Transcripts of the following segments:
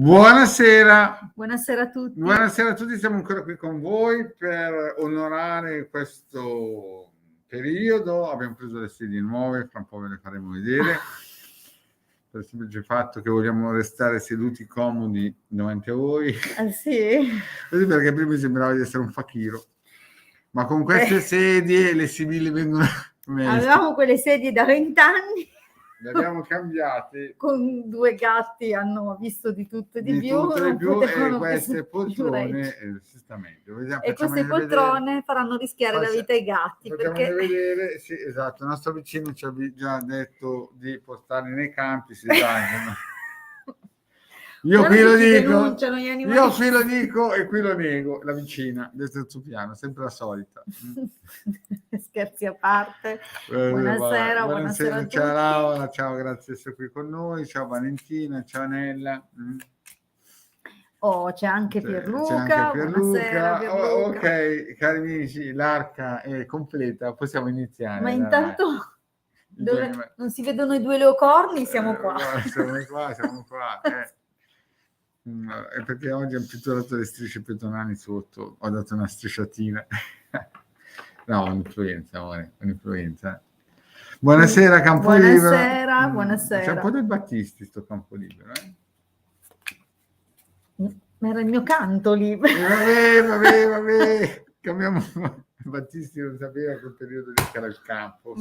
Buonasera. Buonasera a tutti. Buonasera a tutti, siamo ancora qui con voi per onorare questo periodo. Abbiamo preso le sedie nuove, fra un po' ve le faremo vedere. Per il semplice fatto che vogliamo restare seduti comodi davanti a voi. Ah, sì? Così, perché prima mi sembrava di essere un fakiro. Ma con queste sedie le sibili vengono meglio. Avevamo quelle sedie da 20 anni. Le abbiamo cambiate. Con 2 gatti hanno visto di tutto e di più. Tutto e non più, e potevano queste più poltrone, reggere. giustamente. E queste poltrone faranno rischiare la vita ai gatti. Facciamole vedere, sì, esatto. Il nostro vicino ci ha già detto di portarli nei campi, si esagerano. Io qui lo dico e qui lo nego, la vicina del terzo piano, sempre la solita. Scherzi a parte. Buonasera a tutti. Ciao Laura, ciao, grazie di essere qui con noi, ciao Valentina, ciao Nella. Oh, c'è anche Pierluca. Buonasera, Pierluca. Ok, cari amici, l'arca è completa, possiamo iniziare. Ma intanto dove non si vedono i 2 leocorni, siamo qua. Siamo qua. È perché oggi ho pitturato le strisce pedonali sotto, ho dato una strisciatina. No, un'influenza, amore, un'influenza. Buonasera Campolibero. Buonasera. C'è un po' del Battisti sto Campolibero, Ma era il mio canto lì. Vabbè. Cambiamo. Battisti non sapeva quel periodo lì che era il campo.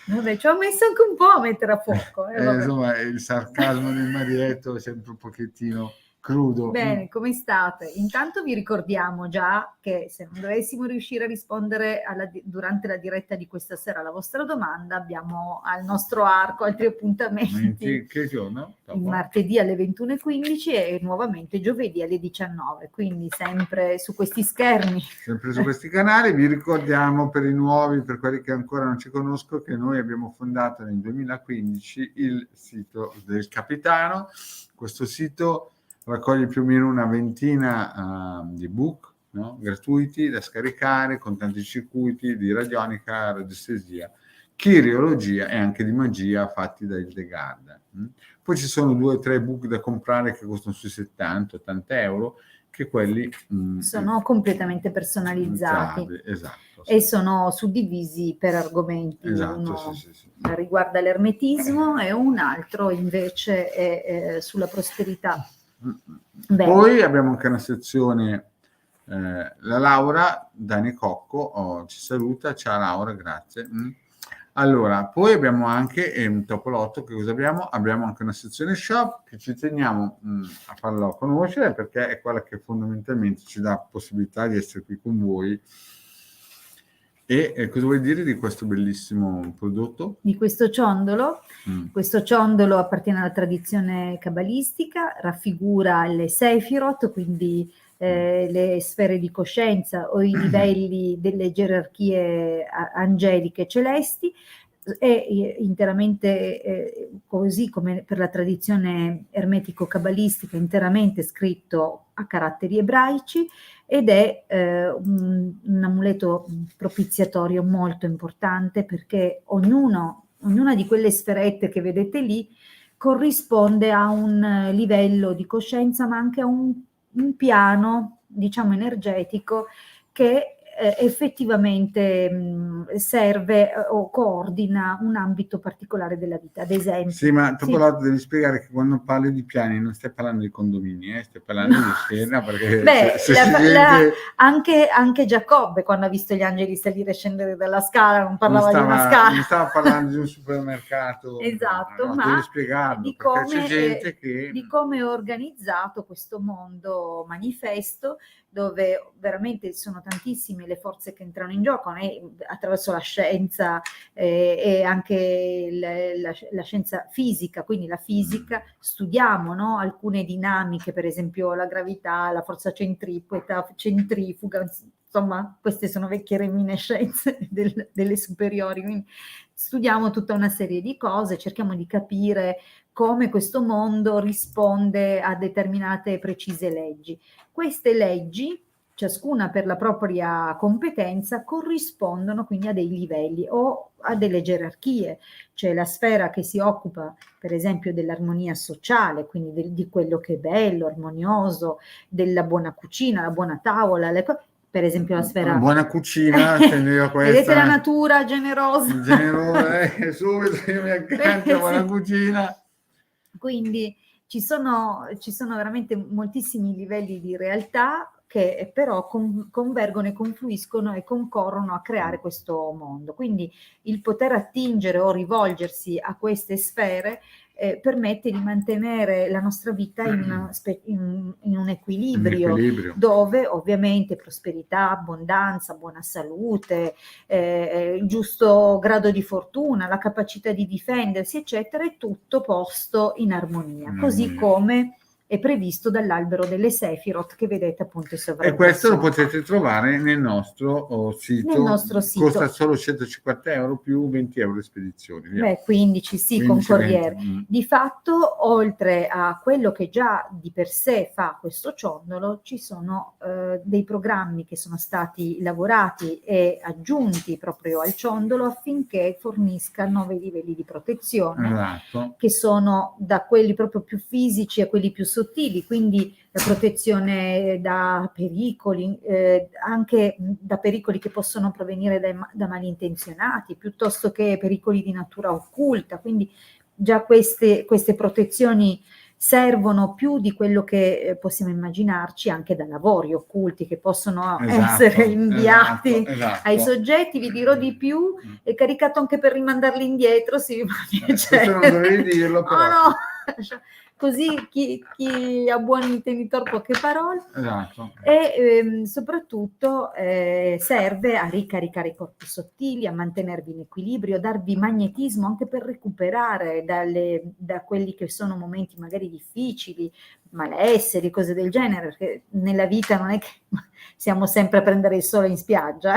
Vabbè, ci ho messo anche un po' a mettere a fuoco. Insomma, il sarcasmo del Marietto è sempre un pochettino crudo. Bene, come state? Intanto vi ricordiamo già che se non dovessimo riuscire a rispondere durante la diretta di questa sera alla vostra domanda, abbiamo al nostro arco altri appuntamenti. Che giorno? Il martedì alle 21:15 e nuovamente giovedì alle 19, quindi sempre su questi schermi. Sempre su questi canali. Vi ricordiamo per i nuovi, per quelli che ancora non ci conoscono, che noi abbiamo fondato nel 2015 il sito del Capitano. Questo sito raccoglie più o meno una ventina di book, no? Gratuiti da scaricare, con tanti circuiti di radionica, radiestesia, chiriologia e anche di magia fatti da Hildegard. Poi ci sono 2 o 3 book da comprare che costano sui 70-80 euro, che quelli sono completamente personalizzati. Esatto, e sono suddivisi per argomenti. Esatto, uno sì. riguarda l'ermetismo e un altro invece è sulla prosperità. Bene. Poi abbiamo anche una sezione, la Laura Dani Cocco ci saluta. Ciao Laura, grazie. Allora, poi abbiamo anche Topolotto. Che cosa abbiamo? Abbiamo anche una sezione shop che ci teniamo a farlo conoscere, perché è quella che fondamentalmente ci dà possibilità di essere qui con voi. E cosa vuoi dire di questo bellissimo prodotto? Di questo ciondolo? Questo ciondolo appartiene alla tradizione cabalistica, raffigura le Sefirot, quindi le sfere di coscienza o i livelli delle gerarchie angeliche celesti. È interamente così come per la tradizione ermetico-cabalistica, interamente scritto a caratteri ebraici, ed è un amuleto propiziatorio molto importante, perché ognuna di quelle sferette che vedete lì corrisponde a un livello di coscienza, ma anche a un piano, diciamo, energetico che effettivamente serve o coordina un ambito particolare della vita. Ad esempio, sì, ma Topolotto, devi spiegare che quando parli di piani non stai parlando di condomini, stai parlando di scena, perché anche Giacobbe, quando ha visto gli angeli salire e scendere dalla scala, non parlava di una scala, non stava parlando di un supermercato. Esatto, ma devi spiegarlo, di come è organizzato questo mondo manifesto, dove veramente sono tantissime le forze che entrano in gioco, attraverso la scienza e anche la scienza fisica. Quindi la fisica, studiamo, no? Alcune dinamiche, per esempio la gravità, la forza centrifuga, insomma queste sono vecchie reminiscenze delle superiori, quindi studiamo tutta una serie di cose, cerchiamo di capire come questo mondo risponde a determinate precise leggi. Queste leggi ciascuna per la propria competenza, corrispondono quindi a dei livelli o a delle gerarchie. C'è la sfera che si occupa, per esempio, dell'armonia sociale, quindi di quello che è bello, armonioso, della buona cucina, la buona tavola, per esempio la sfera... Una buona cucina, teneva questa... Vedete la natura generosa? Generosa, subito io mi accanto a buona cucina. Quindi ci sono veramente moltissimi livelli di realtà che però convergono e confluiscono e concorrono a creare questo mondo. Quindi il poter attingere o rivolgersi a queste sfere permette di mantenere la nostra vita in un equilibrio, dove ovviamente prosperità, abbondanza, buona salute, il giusto grado di fortuna, la capacità di difendersi, eccetera, è tutto posto in armonia, così come è previsto dall'albero delle Sefirot che vedete appunto in sovraimpressione. E questo lo potete trovare nel nostro sito. Nel nostro sito. Costa solo 150 euro più 20 euro di spedizione. Via. Beh, 15 sì, 15, con corriere. 20. Di fatto, oltre a quello che già di per sé fa questo ciondolo, ci sono dei programmi che sono stati lavorati e aggiunti proprio al ciondolo affinché fornisca 9 livelli di protezione, esatto, che sono da quelli proprio più fisici a quelli più sottili, quindi la protezione da pericoli, anche da pericoli che possono provenire da malintenzionati, piuttosto che pericoli di natura occulta. Quindi già queste protezioni servono più di quello che possiamo immaginarci, anche da lavori occulti che possono essere inviati ai soggetti. Vi dirò di più, è caricato anche per rimandarli indietro, se vi fa piacere. Non dovevi dirlo, però. Oh, no. Così chi ha buon intenditor poche parole. Esatto. E soprattutto serve a ricaricare i corpi sottili, a mantenervi in equilibrio, darvi magnetismo anche per recuperare da quelli che sono momenti magari difficili, malesseri, cose del genere, perché nella vita non è che siamo sempre a prendere il sole in spiaggia,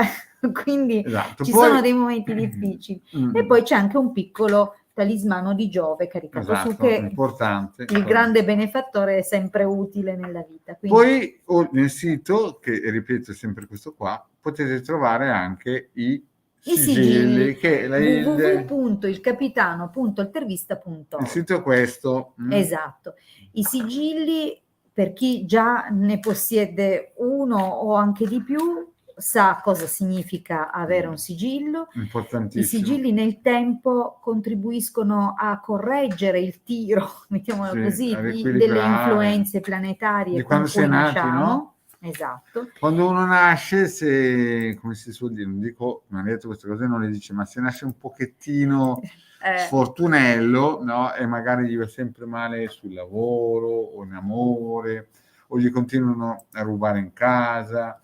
quindi ci sono dei momenti difficili. E poi c'è anche un piccolo talismano di Giove caricato su, che importante, il grande benefattore è sempre utile nella vita. Quindi... Poi nel sito, che ripeto sempre questo qua, potete trovare anche i sigilli, che è www.ilcapitano.altervista.org. Il sito è questo. Esatto. I sigilli, per chi già ne possiede uno o anche di più, sa cosa significa avere un sigillo. Importantissimo. I sigilli nel tempo contribuiscono a correggere il tiro, mettiamolo così, delle influenze planetarie di quando si è nati, no? Esatto. Quando uno nasce, come si suol dire, non dico, mi ha detto queste cose, non le dice, ma se nasce un pochettino sfortunello, no? E magari gli va sempre male sul lavoro o in amore, o gli continuano a rubare in casa,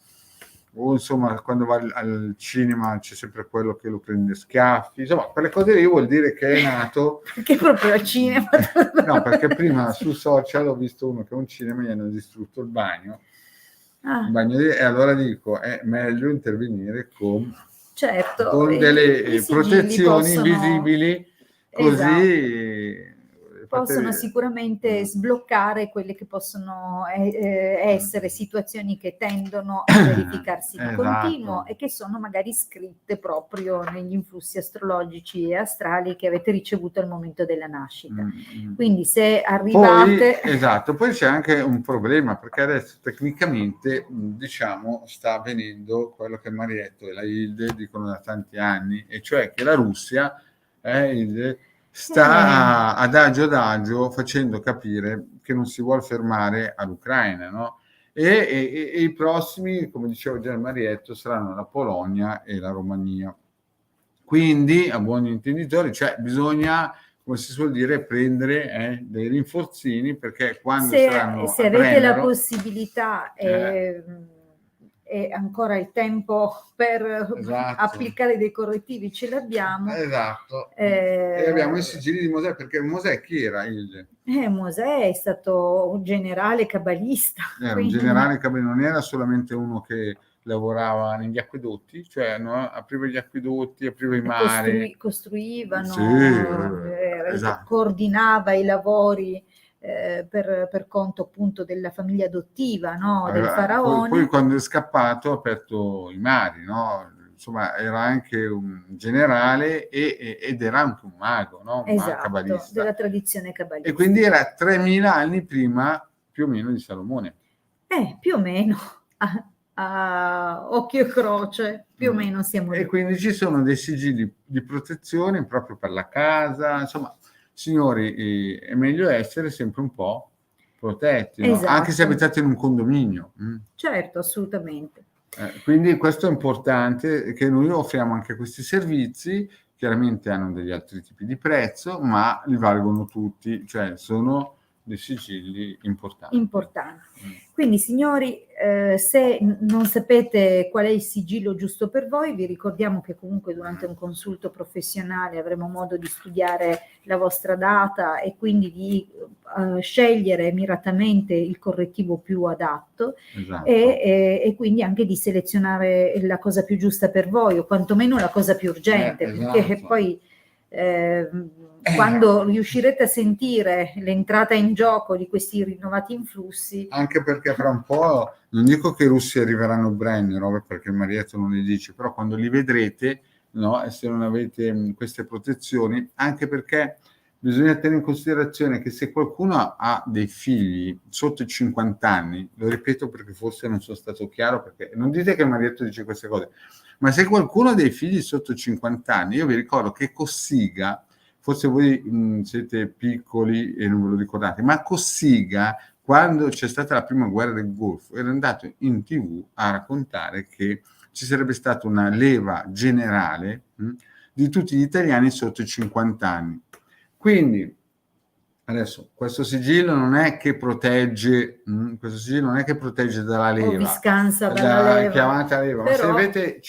o insomma quando va al cinema c'è sempre quello che lo prende a schiaffi, insomma quelle cose lì vuol dire che è nato che proprio al cinema. No, perché prima su social ho visto uno che a un cinema gli hanno distrutto il bagno, e allora dico è meglio intervenire con delle protezioni invisibili, così possono sicuramente sbloccare quelle che possono essere situazioni che tendono a verificarsi di continuo e che sono magari scritte proprio negli influssi astrologici e astrali che avete ricevuto al momento della nascita. Quindi se arrivate... Poi c'è anche un problema, perché adesso tecnicamente diciamo sta avvenendo quello che Marietto e la Hilde dicono da tanti anni, e cioè che la Russia Hilde sta adagio facendo capire che non si vuole fermare all'Ucraina, no? E i prossimi, come diceva già Marietto, saranno la Polonia e la Romania. Quindi, a buoni intenditori, bisogna, come si suol dire, prendere dei rinforzini, perché quando saranno se avete la possibilità e ancora il tempo per applicare dei correttivi ce l'abbiamo. E abbiamo i sigilli di Mosè, perché Mosè chi era? Mosè è stato un generale cabalista. Era un generale cabalista, non era solamente uno che lavorava negli acquedotti, cioè apriva gli acquedotti, apriva i mari. Costruivano, coordinava i lavori per conto appunto della famiglia adottiva, no? Del faraone. Poi quando è scappato ha aperto i mari, no? Insomma, era anche un generale ed era anche un mago, no? Un esatto, cabalista. della tradizione cabalistica. E quindi era 3000 anni prima più o meno di Salomone. Più o meno, a occhio e croce, più o meno siamo lì. E quindi ci sono dei sigilli di protezione proprio per la casa, insomma, signori, è meglio essere sempre un po' protetti, no? Esatto. Anche se abitate in un condominio. Certo, assolutamente. Quindi questo è importante, che noi offriamo anche questi servizi, chiaramente hanno degli altri tipi di prezzo, ma li valgono tutti, cioè sono dei sigilli importanti. Quindi signori, se non sapete qual è il sigillo giusto per voi, vi ricordiamo che comunque durante un consulto professionale avremo modo di studiare la vostra data e quindi di scegliere miratamente il correttivo più adatto. Esatto. E quindi anche di selezionare la cosa più giusta per voi o quantomeno la cosa più urgente, esatto. Perché poi quando riuscirete a sentire l'entrata in gioco di questi rinnovati influssi, anche perché fra un po', non dico che i russi arriveranno Brennero, perché il Marietto non li dice, però quando li vedrete, no, e se non avete queste protezioni, anche perché bisogna tenere in considerazione che se qualcuno ha dei figli sotto i 50 anni, lo ripeto perché forse non sono stato chiaro, perché non dite che il Marietto dice queste cose, ma se qualcuno ha dei figli sotto i 50 anni, io vi ricordo che Cossiga, forse voi siete piccoli e non ve lo ricordate, ma Cossiga, quando c'è stata la prima guerra del Golfo, era andato in TV a raccontare che ci sarebbe stata una leva generale di tutti gli italiani sotto i 50 anni. Quindi, adesso, questo sigillo non è che protegge, dalla leva. O vi scansa dalla leva. Chiamata leva. Però... Ma se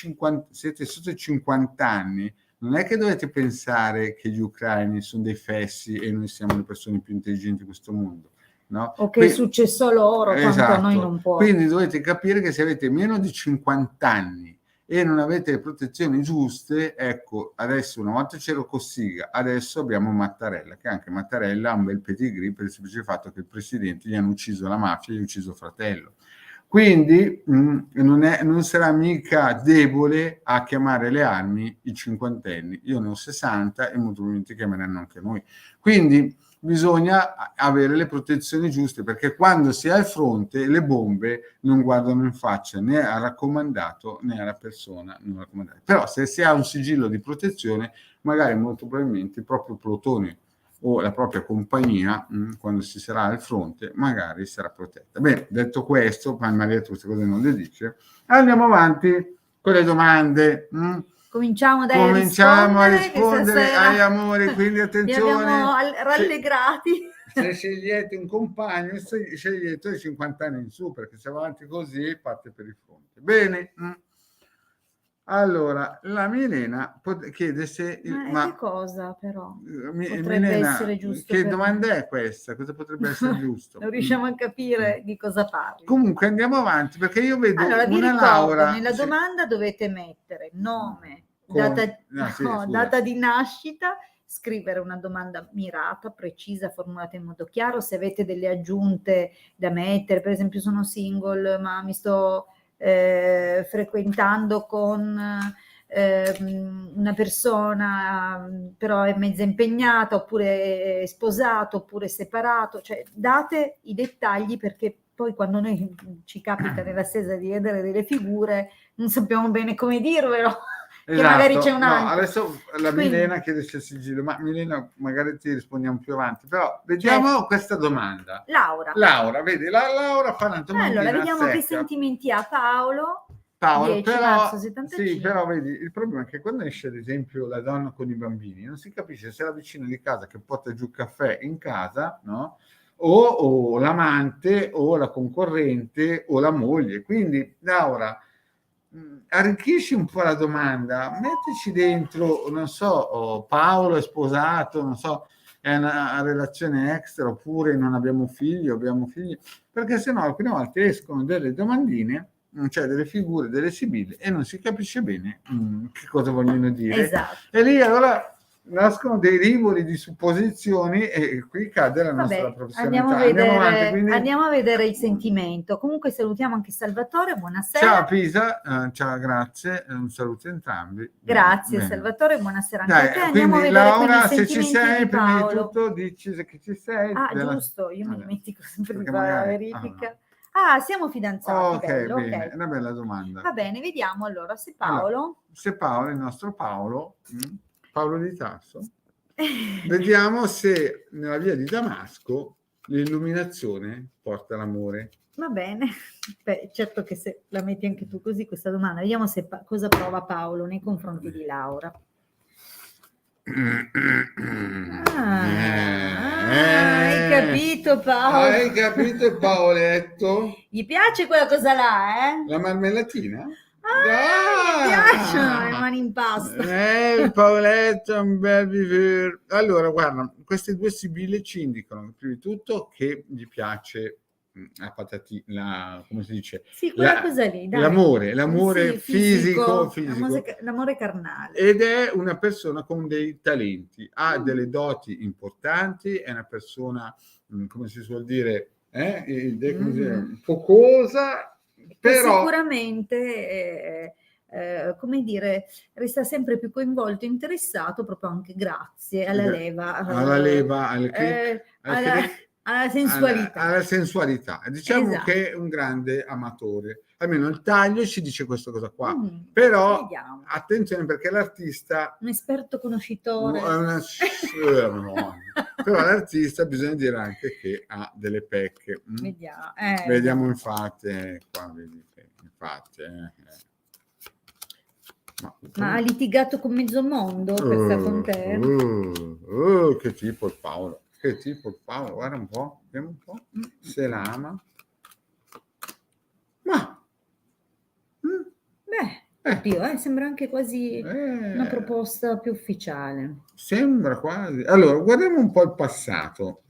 siete sotto i 50 anni, non è che dovete pensare che gli ucraini sono dei fessi e noi siamo le persone più intelligenti di questo mondo, no? O che è successo loro, esatto. Quanto a noi non può. Quindi dovete capire che se avete meno di 50 anni e non avete le protezioni giuste, ecco, adesso una volta c'era Cossiga, adesso abbiamo Mattarella, che anche Mattarella ha un bel pedigree per il semplice fatto che il presidente gli hanno ucciso la mafia, gli ha ucciso il fratello. Quindi non sarà mica debole a chiamare le armi i cinquantenni. Io ne ho 60 e molto probabilmente chiameranno anche noi. Quindi bisogna avere le protezioni giuste, perché quando si è al fronte le bombe non guardano in faccia né al raccomandato né alla persona non raccomandata. Però se si ha un sigillo di protezione, magari molto probabilmente il proprio plotone o la propria compagnia, quando si sarà al fronte, magari sarà protetta. Bene, detto questo, ma mi ha detto queste cose non le dice, andiamo avanti con le domande. Cominciamo a rispondere agli amori, quindi attenzione. Li abbiamo rallegrati. Se scegliete un compagno, scegliete i 50 anni in su, perché se va avanti così parte per il fronte. Bene. Allora, la Milena chiede se... che cosa però? Potrebbe Milena, essere giusto. Che domanda è questa? Cosa potrebbe essere giusto? Non riusciamo a capire di cosa parli. Comunque andiamo avanti, perché io vedo allora, vi ricordo, Laura... nella domanda dovete mettere nome, data di nascita, scrivere una domanda mirata, precisa, formulata in modo chiaro. Se avete delle aggiunte da mettere, per esempio sono single, ma mi sto... frequentando con una persona però è mezza impegnata, oppure è sposato, oppure è separato, cioè date i dettagli, perché poi quando noi ci capita nella stesa di vedere delle figure non sappiamo bene come dirvelo. Che magari c'è un altro. Adesso la Milena chiede se il sigillo, ma Milena magari ti rispondiamo più avanti, però vediamo questa domanda. Laura, vedi, Laura fa una domanda. Allora, vediamo che sentimenti ha Paolo, 10 però, marzo 75. Sì, però vedi, il problema è che quando esce ad esempio la donna con i bambini, non si capisce se è la vicina di casa che porta giù il caffè in casa, no? O l'amante, o la concorrente, o la moglie. Quindi, Laura, arricchisci un po' la domanda, mettici dentro, non so, Paolo è sposato, non so, è una relazione extra, oppure non abbiamo figli, perché sennò alcune volte escono delle domandine, cioè delle figure, delle sibille, e non si capisce bene che cosa vogliono dire. Esatto. E lì allora nascono dei rivoli di supposizioni e qui cade la nostra Vabbè, professionalità. Andiamo avanti, quindi... andiamo a vedere il sentimento. Comunque salutiamo anche Salvatore, buonasera. Ciao Pisa, ciao, grazie, un saluto a entrambi. Grazie Bene. Salvatore, buonasera anche Dai, a te. Andiamo a quindi vedere Laura, quindi i se ci sentimenti sei, di prima di Paolo. tutto dici che ci sei. Ah, giusto, io mi Vabbè. dimentico sempre di Perché fare la magari- verifica. Ah, siamo fidanzati, Ok, bello, bene, ok. è una bella domanda. Va bene, vediamo allora se Allora, Paolo... se Paolo, il nostro Paolo, Paolo di Tarso, vediamo se nella via di Damasco l'illuminazione porta l'amore. Va bene, beh, certo che se la metti anche tu così questa domanda, vediamo se cosa prova Paolo nei confronti di Laura. Hai capito Paolo? Hai capito Paoletto? Gli piace quella cosa là, eh? La marmellatina? Mi piacciono le mani in pasta. Il Paoletto è un bel vivere. Allora, guarda, queste due sibille ci indicano, prima di tutto, che gli piace la patatina, come si dice? Sì, quella cosa lì, dai. L'amore Sì, fisico. l'amore carnale. Ed è una persona con dei talenti, ha delle doti importanti, è una persona, come si suol dire, focosa, però sicuramente come dire, resta sempre più coinvolto e interessato proprio anche grazie alla leva, alla sensualità. alla sensualità. Diciamo Esatto. che è un grande amatore, almeno il taglio ci dice questa cosa qua. Mm, Però vediamo. attenzione, perché l'artista Un esperto conoscitore. però l'artista bisogna dire anche che ha delle pecche. Vediamo, Vediamo infatti qua, vedi, infatti. Ma ha litigato con mezzo mondo per stare con te? Che tipo il Paolo, guarda un po', vediamo un po', se la ama. Ma oddio, sembra anche quasi una proposta più ufficiale. Sembra quasi. Allora, guardiamo un po' il passato.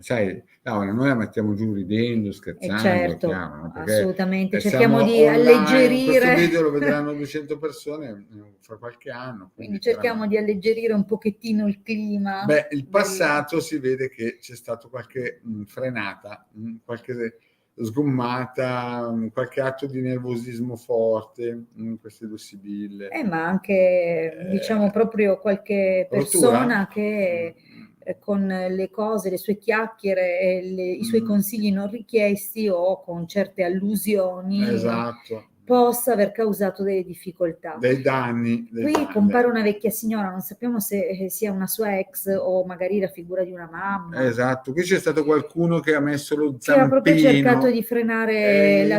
Sai, Laura, noi la mettiamo giù ridendo, scherzando, certo, chiaro, no? assolutamente, cerchiamo di online, alleggerire. Questo video lo vedranno 200 persone fra qualche anno. Quindi cerchiamo di alleggerire un pochettino il clima. Beh, il passato si vede che c'è stato qualche frenata, qualche sgommata, qualche atto di nervosismo forte in queste due sibille. Ma anche, diciamo, proprio qualche persona che con le cose, le sue chiacchiere e i suoi consigli non richiesti o con certe allusioni possa aver causato delle difficoltà. Dei danni. Qui compare una vecchia signora, non sappiamo se sia una sua ex o magari la figura di una mamma. Esatto, qui c'è stato qualcuno che ha messo lo zampino. Che ha proprio cercato di frenare è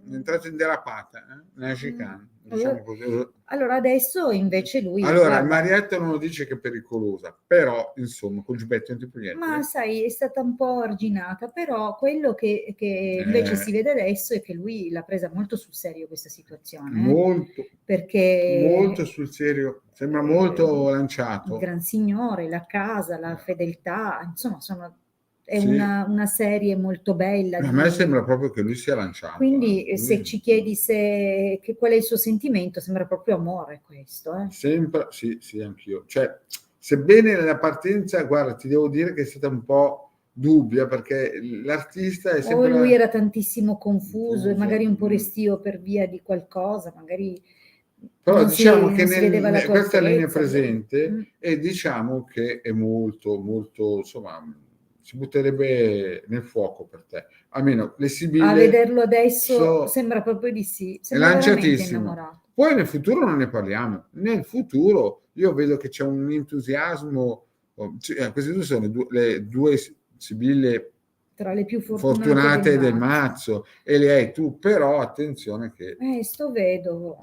entrato in derapata, nella chicane. Diciamo così. Allora adesso invece lui... Allora, Marietta non lo dice che è pericolosa, però insomma col giubbetto antiproiettile. Ma sai, è stata un po' arginata, però quello che invece si vede adesso è che lui l'ha presa molto sul serio questa situazione. Molto. Perché... Molto sul serio, sembra molto lanciato. Il Gran Signore, la casa, la fedeltà, insomma è una serie molto bella. A me sembra proprio che lui sia lanciato. Quindi se ci chiedi qual è il suo sentimento, sembra proprio amore questo. Sempre, sì, anch'io. Cioè, sebbene la partenza, guarda, ti devo dire che è stata un po' dubbia, perché l'artista è sempre... O lui era tantissimo confuso e magari un po' restio per via di qualcosa, magari... Però diciamo che questa linea presente e diciamo che è molto, molto, insomma... si butterebbe nel fuoco per te, almeno le sibille. A vederlo adesso sembra proprio di sì, sembra lanciatissimo. Poi nel futuro non ne parliamo, nel futuro io vedo che c'è un entusiasmo, queste due sono le due sibille tra le più fortunate del mazzo e le hai tu, però attenzione che sto vedovo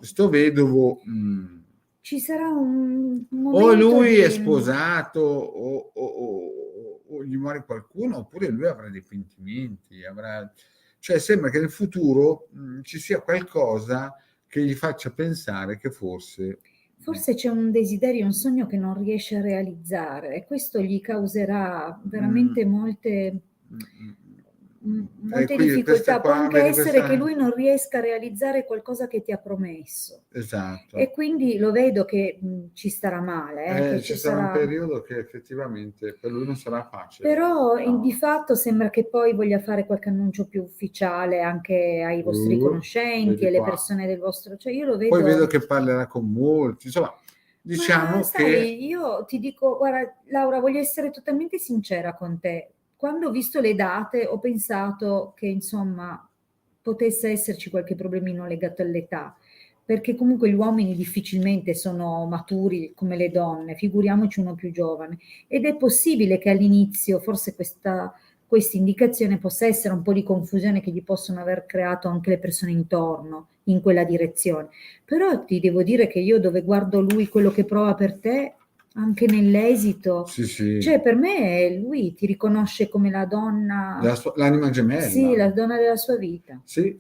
ci sarà un momento o lui è sposato o gli muore qualcuno, oppure lui avrà dei pentimenti, cioè sembra che nel futuro ci sia qualcosa che gli faccia pensare che forse c'è un desiderio, un sogno che non riesce a realizzare e questo gli causerà veramente molte molte qui, difficoltà, può qua, anche vedi, essere che lui non riesca a realizzare qualcosa che ti ha promesso. Esatto. E quindi lo vedo che ci starà male, che Ci ci sarà un sarà... periodo che effettivamente per lui non sarà facile. Però No. di fatto sembra che poi voglia fare qualche annuncio più ufficiale anche ai vostri conoscenti, vedi alle qua. persone del vostro... Cioè io lo vedo... Poi vedo che parlerà con molti, insomma, diciamo Ma sai, che... io ti dico, guarda, Laura, voglio essere totalmente sincera con te. Quando ho visto le date ho pensato che, insomma, potesse esserci qualche problemino legato all'età, perché comunque gli uomini difficilmente sono maturi come le donne, figuriamoci uno più giovane. Ed è possibile che all'inizio forse questa indicazione possa essere un po' di confusione che gli possono aver creato anche le persone intorno in quella direzione. Però ti devo dire che io dove guardo lui quello che prova per te, anche nell'esito, Sì. cioè per me lui ti riconosce come la donna, l'anima gemella. sì, la donna della sua vita. Sì.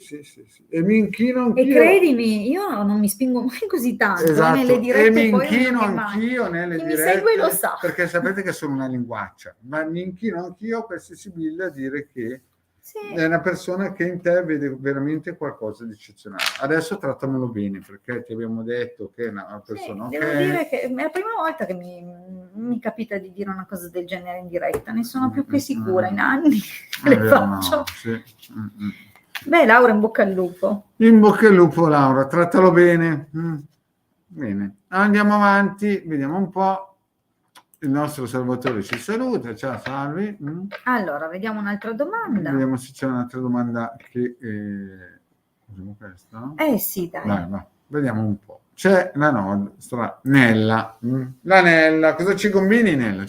E mi inchino anch'io. E credimi, io non mi spingo mai così tanto, esatto. Nelle dirette, e mi poi inchino non anch'io nelle chi dirette, mi segue lo sa. perché sapete che sono una linguaccia, ma mi inchino anch'io per Sibylla a dire che sì, è una persona che in te vede veramente qualcosa di eccezionale. Adesso trattamelo bene, perché ti abbiamo detto che è una persona sì, devo dire che è la prima volta che mi capita di dire una cosa del genere in diretta, ne sono più che sicura, in anni le faccio. No, sì. Beh, Laura, in bocca al lupo. In bocca al lupo, Laura, trattalo bene. Bene, andiamo avanti, vediamo un po'. Il nostro Salvatore ci saluta, ciao, salve. Allora, vediamo un'altra domanda. Vediamo se c'è un'altra domanda che... usiamo questa? Sì, dai. Vai, vediamo un po'. C'è la nostra Nella. La Nella, cosa ci combini, Nella?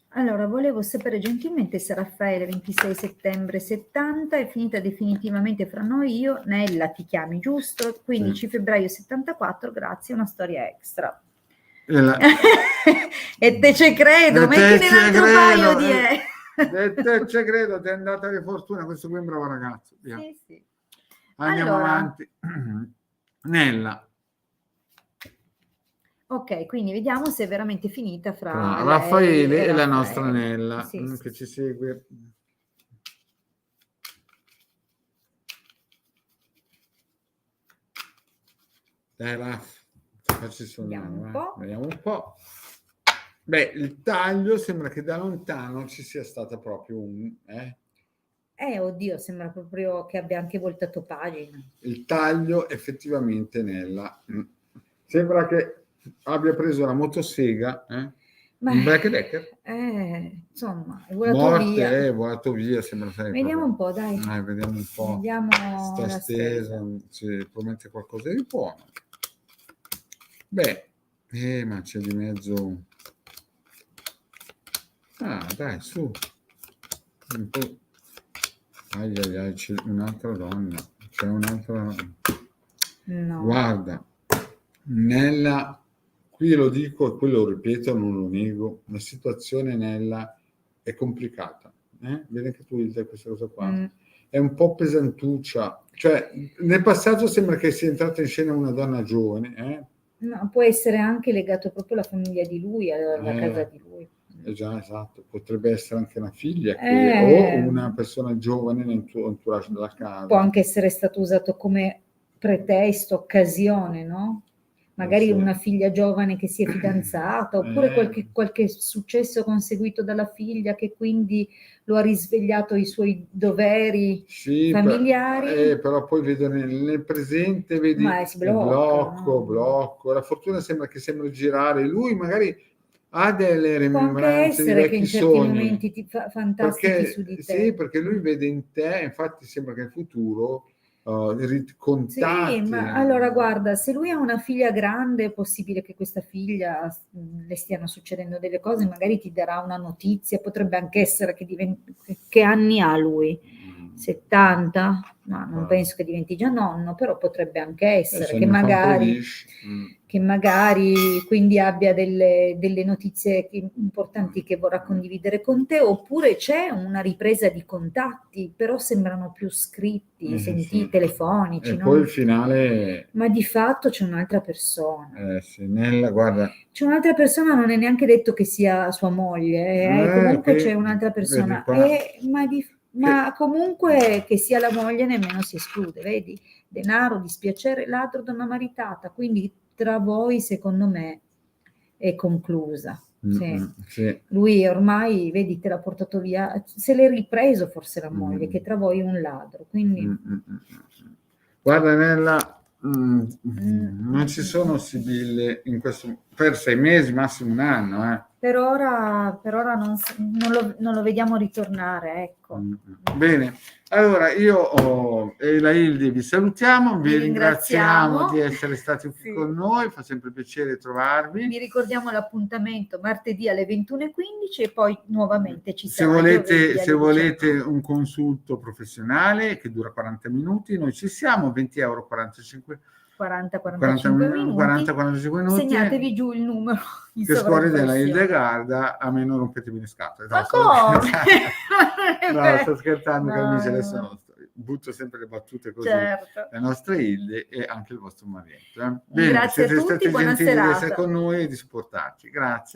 Allora, volevo sapere gentilmente se Raffaele 26 settembre 70 è finita definitivamente fra noi, io, Nella ti chiami, giusto? 15 febbraio 74, grazie, una storia extra. E te ce credo, mettine un altro paio di e te ce credo, ti è andata di fortuna, questo qui è un bravo ragazzo. Sì. Andiamo avanti. Nella. Ok, quindi vediamo se è veramente finita fra Raffaele e la nostra Nella, che ci segue. Dai, Raff, facci suonare. Vediamo un po'. Beh, il taglio sembra che da lontano ci sia stata proprio un... oddio, sembra proprio che abbia anche voltato pagina. Il taglio effettivamente Nella. Sembra che abbia preso la motosega, un Black Decker. Insomma, è volato via, sembra sempre. Vediamo un po', dai. Vediamo un po'. Vediamo sta stesa, ci promette qualcosa di buono. Beh, ma c'è di mezzo... dai, su. Un po'... Ai, c'è un'altra donna. C'è un'altra... No. Guarda, Nella, qui lo dico e qui lo ripeto, non lo nego, la situazione Nella è complicata. Vedi anche tu questa cosa qua. È un po' pesantuccia. Cioè, nel passato sembra che sia entrata in scena una donna giovane. No, può essere anche legato proprio alla famiglia di lui, alla casa di lui. Già, esatto, potrebbe essere anche una figlia o una persona giovane nel tuo entourage della casa. Può anche essere stato usato come pretesto, occasione, no? Magari una figlia giovane che si è fidanzata, oppure qualche successo conseguito dalla figlia che quindi lo ha risvegliato i suoi doveri familiari. Però poi vedo nel presente, vedi, blocco. La fortuna sembra girare. Lui magari ha delle rimembranze di vecchi sogni. Può anche essere che in certi momenti fantastici su di te. Sì, perché lui vede in te, infatti sembra che in futuro contatti. Sì, ma allora guarda, se lui ha una figlia grande è possibile che questa figlia le stiano succedendo delle cose, magari ti darà una notizia, potrebbe anche essere che anni ha lui? 70? No, non penso che diventi già nonno, però potrebbe anche essere che magari quindi abbia delle notizie importanti che vorrà condividere con te, oppure c'è una ripresa di contatti, però sembrano più scritti, telefonici. E poi il finale... Ma di fatto c'è un'altra persona. Guarda... C'è un'altra persona, non è neanche detto che sia sua moglie, comunque c'è un'altra persona, ma comunque che sia la moglie nemmeno si esclude, vedi? Denaro, dispiacere, ladro, donna maritata, quindi tra voi secondo me è conclusa. Sì. Lui ormai, vedi, te l'ha portato via, se l'è ripreso forse la moglie, che tra voi è un ladro, quindi... Guarda Nella, non ci sono sibille per 6 mesi, massimo un anno. Per ora non lo vediamo ritornare, ecco. Bene, allora io e la Hilde vi salutiamo, vi ringraziamo di essere stati qui con noi, fa sempre piacere trovarvi. Vi ricordiamo l'appuntamento martedì alle 21:15 e poi nuovamente ci sarà. Se volete un consulto professionale che dura 40 minuti, noi ci siamo, 20 euro, 40-45 minuti. Segnatevi giù il numero che scuole della Hildegarda, a me non rompetemi le scatole. Ma come? No, sto scherzando, cari amici, adesso butto sempre le battute così. La nostra Hilde e anche il vostro marietto. Bene, grazie a tutti, siete stati buona gentili serata. di essere con noi e di supportarci. Grazie.